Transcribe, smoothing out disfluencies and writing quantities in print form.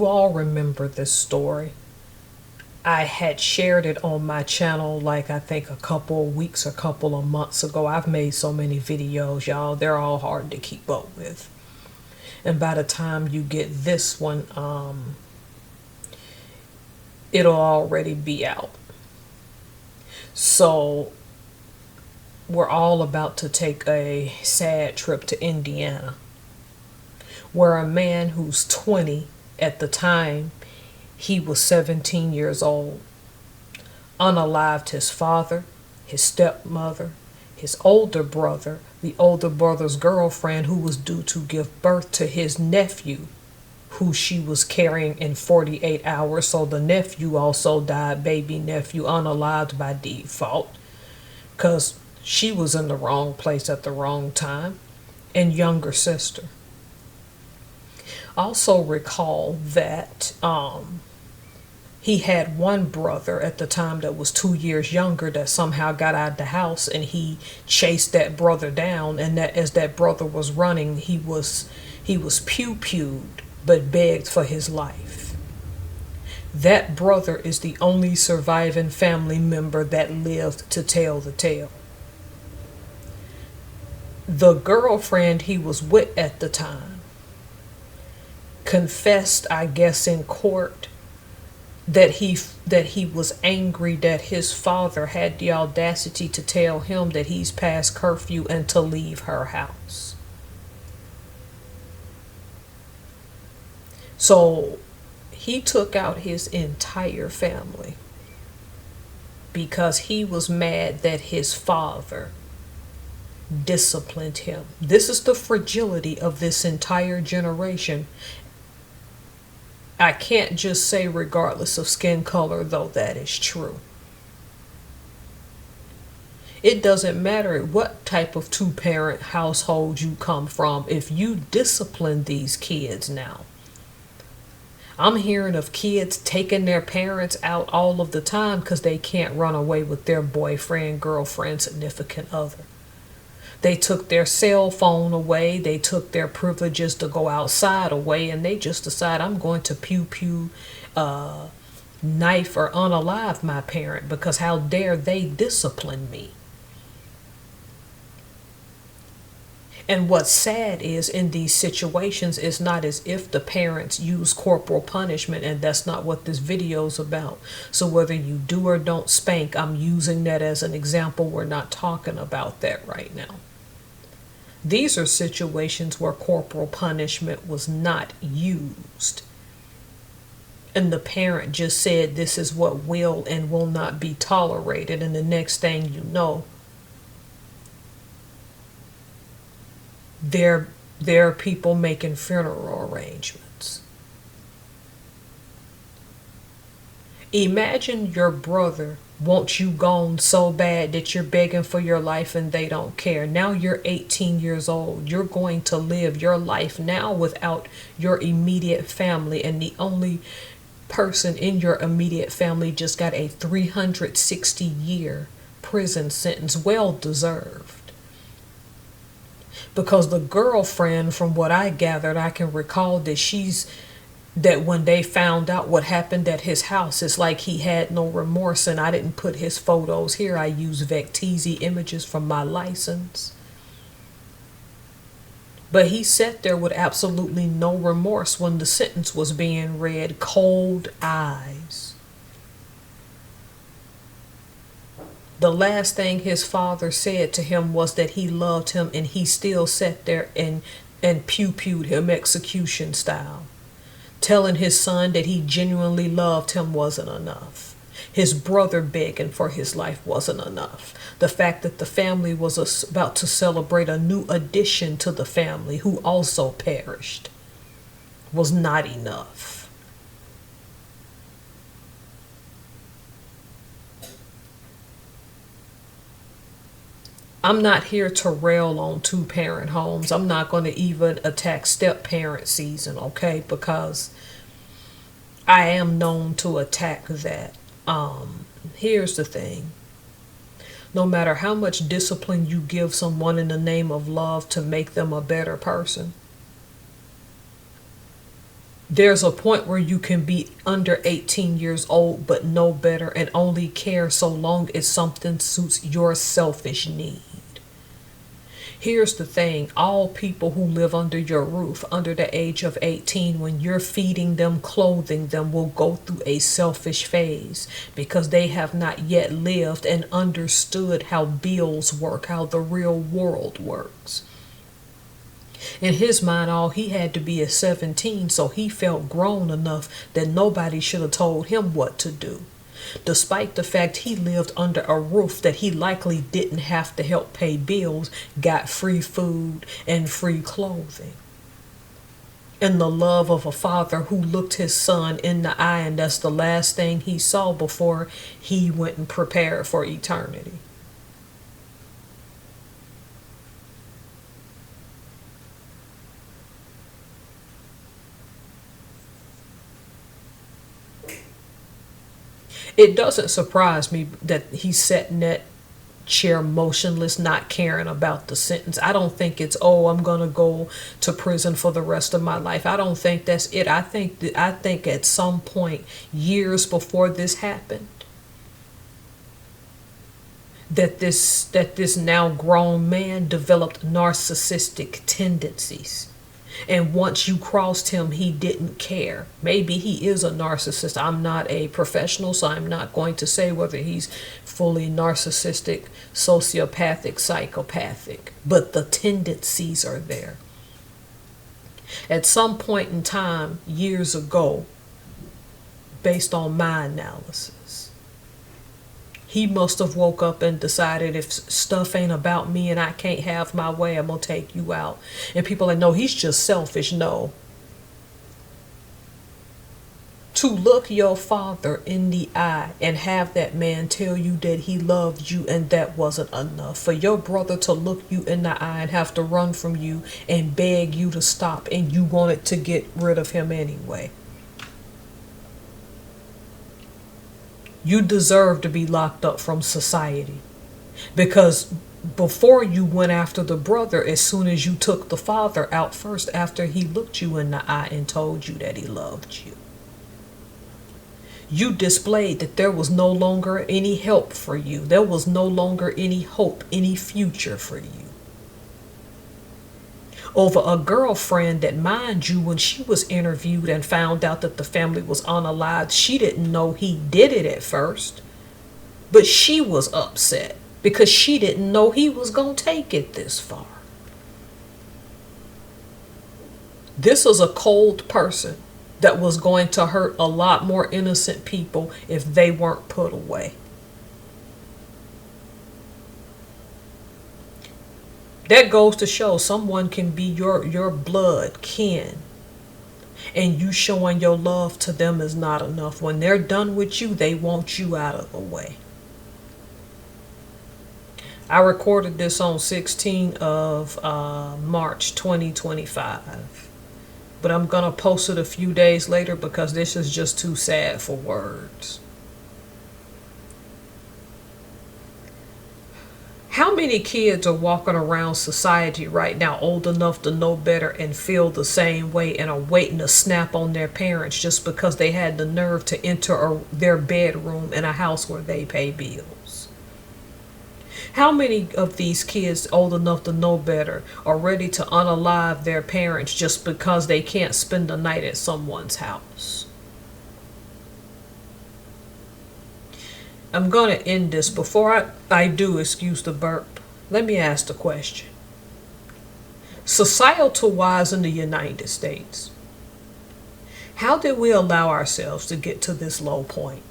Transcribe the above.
You all remember this story. I had shared it on my channel like I think a couple of weeks, a couple of months ago. I've made so many videos, y'all. They're all hard to keep up with. And by the time you get this one, it'll already be out. So we're all about to take a sad trip to Indiana, where a man who's 20 at the time, he was 17 years old, unalived his father, his stepmother, his older brother, the older brother's girlfriend who was due to give birth to his nephew, who she was carrying in 48 hours. So the nephew also died, baby nephew, unalived by default, because she was in the wrong place at the wrong time, and younger sister. Also recall that he had one brother at the time that was 2 years younger that somehow got out of the house, and he chased that brother down, and that as that brother was running, he was pew-pewed but begged for his life. That brother is the only surviving family member that lived to tell the tale. The girlfriend he was with at the time confessed, I guess, in court that he was angry that his father had the audacity to tell him that he's past curfew and to leave her house. So he took out his entire family because he was mad that his father disciplined him. This is the fragility of this entire generation. I can't just say regardless of skin color, though that is true. It doesn't matter what type of two-parent household you come from. If you discipline these kids now, I'm hearing of kids taking their parents out all of the time because they can't run away with their boyfriend, girlfriend, significant other. They took their cell phone away. They took their privileges to go outside away, and they just decide, I'm going to pew-pew, knife or unalive my parent because how dare they discipline me. And what's sad is in these situations, it's not as if the parents use corporal punishment, and that's not what this video is about. So whether you do or don't spank, I'm using that as an example. We're not talking about that right now. These are situations where corporal punishment was not used. And the parent just said this is what will and will not be tolerated. And the next thing you know, there are people making funeral arrangements. Imagine your brother wants you gone so bad that you're begging for your life and they don't care. Now you're 18 years old. You're going to live your life now without your immediate family, and the only person in your immediate family just got a 360-year prison sentence, well deserved. Because the girlfriend, from what I gathered, I can recall that when they found out what happened at his house, it's like he had no remorse. And I didn't put his photos here. I used Vecteezy images from my license. But he sat there with absolutely no remorse when the sentence was being read. Cold eyes. The last thing his father said to him was that he loved him, and he still sat there and pew-pewed him execution style. Telling his son that he genuinely loved him wasn't enough. His brother begging for his life wasn't enough. The fact that the family was about to celebrate a new addition to the family who also perished was not enough. I'm not here to rail on two-parent homes. I'm not going to even attack step-parent season, okay? Because I am known to attack that. Here's the thing. No matter how much discipline you give someone in the name of love to make them a better person, There's a point where you can be under 18 years old but know better and only care so long as something suits your selfish need. Here's the thing, all people who live under your roof under the age of 18, when you're feeding them, clothing them, will go through a selfish phase because they have not yet lived and understood how bills work, how the real world works. In his mind, all he had to be is 17, so he felt grown enough that nobody should have told him what to do, despite the fact he lived under a roof that he likely didn't have to help pay bills, got free food and free clothing. And the love of a father who looked his son in the eye, and that's the last thing he saw before he went and prepared for eternity. It doesn't surprise me that he's sat in that chair motionless, not caring about the sentence. I don't think it's, oh, I'm gonna go to prison for the rest of my life. I don't think that's it. I think at some point, years before this happened, that this now grown man developed narcissistic tendencies. And once you crossed him, he didn't care. Maybe he is a narcissist. I'm not a professional, so I'm not going to say whether he's fully narcissistic, sociopathic, psychopathic. But the tendencies are there. At some point in time, years ago, based on my analysis, he must have woke up and decided, if stuff ain't about me and I can't have my way, I'm going to take you out. And people are like, no, he's just selfish. No. To look your father in the eye and have that man tell you that he loved you and that wasn't enough. For your brother to look you in the eye and have to run from you and beg you to stop, and you wanted to get rid of him anyway. You deserve to be locked up from society, because before you went after the brother, as soon as you took the father out first after he looked you in the eye and told you that he loved you, you displayed that there was no longer any help for you. There was no longer any hope, any future for you. Over a girlfriend that, mind you, when she was interviewed and found out that the family was unalived, she didn't know he did it at first. But she was upset because she didn't know he was going to take it this far. This was a cold person that was going to hurt a lot more innocent people if they weren't put away. That goes to show someone can be your blood kin, and you showing your love to them is not enough. When they're done with you, they want you out of the way. I recorded this on 16 of March 2025, but I'm gonna post it a few days later because this is just too sad for words. How many kids are walking around society right now old enough to know better and feel the same way and are waiting to snap on their parents just because they had the nerve to enter their bedroom in a house where they pay bills? How many of these kids old enough to know better are ready to unalive their parents just because they can't spend the night at someone's house? I'm going to end this. Before I do, excuse the burp, let me ask the question. Societal-wise in the United States, how did we allow ourselves to get to this low point?